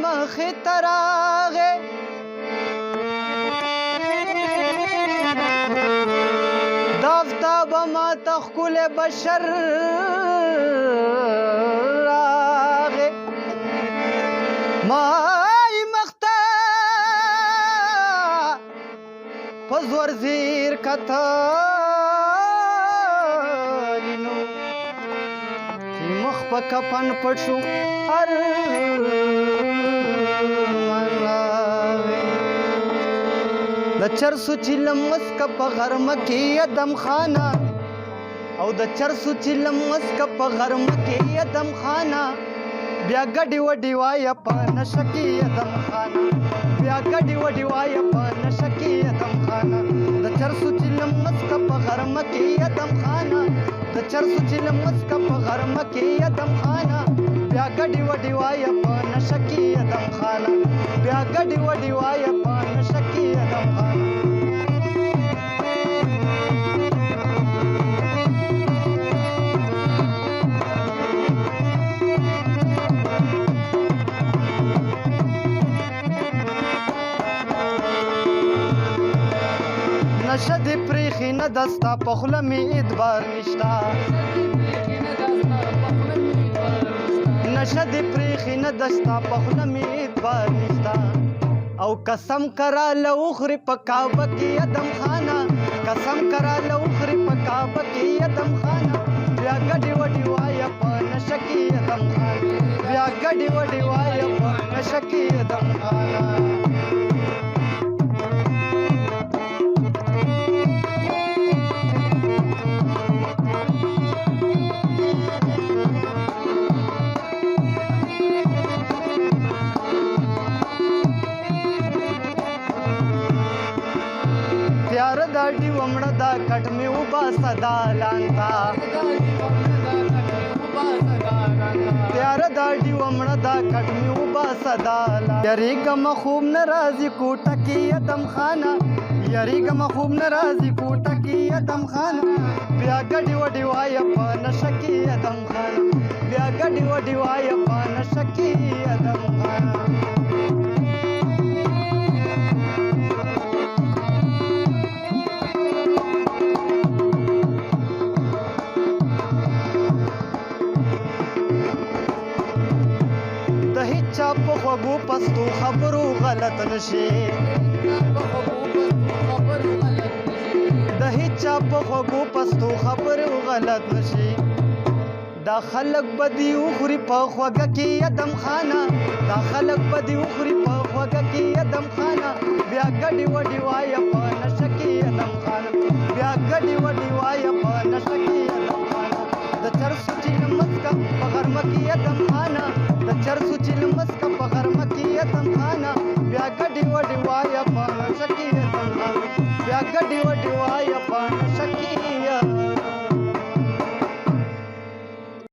مخې ته راغې دا آفتابه ماته ښکلی بشر راغې مای مخ ته په زور زیر کتلي نو مخ په کفن پټ شو هر د چرسو چیلم مسکه په غرمه کې ادم خانه او د چرسو چیلم مسکه په غرمه کې ادم خانه بیا ګډي وډي وایه په نشه کې ادم خانه بیا ګډي وډي وایه په نشه کې ادم خانه د چرسو چیلم مسکه په غرمه کې ادم خانه د چرسو چیلم مسکه په غرمه کې ادم خانه بیا ګډي وډي وایه په نشه کې ادم خانه بیا ګډي وډي وایه په نشه کې ادم خانه نشه دې پریخي نه دستا په خوله مې اعتبار نشته نشه دې پریخي نه دستا په خوله مې اعتبار نشته او قسم کرا له اخري په کعبه کې ادم خانه قسم کرا له اخري په کعبه کې ادم خانه بیا ګډي وډي وایه په نشه کې ادم خانه بیا ګډي وډي وایه په نشه کې ادم خانه تیار داډي ومړه دا کټ مې وباسه دا لانتا تیار داډي ومړه دا کټ مې وباسه دا لانتا یریګم خوب ناراضي کوټه کې ادم خانه یریګم خوب ناراضي کوټه کې ادم خانه بیا ګډي وډي وایه په نشه کې ادم خانه بیا ګډي وډي وایه په نشه کې ادم خانه چا په خوږو پستو خبرو غلط نشي د هیچا په خوږو پستو خبرو غلط نشي دا خلق بدی اخري په خوږه کې ادم خانه دا خلق بدی اخري په خوږه کې ادم خانه بیا ګډي وډي وایه په نشه کې ادم خانه بیا ګډي وډي وایه په نشه کې ادم خانه د چرسو چیلم مسکه په غرمه کې ادم خانه د چرسو چیلم مسکه په غرمه کې ادم خانه بیا ګډي وډي وایه په نشه کې ادم خانه بیا ګډي وډي وایه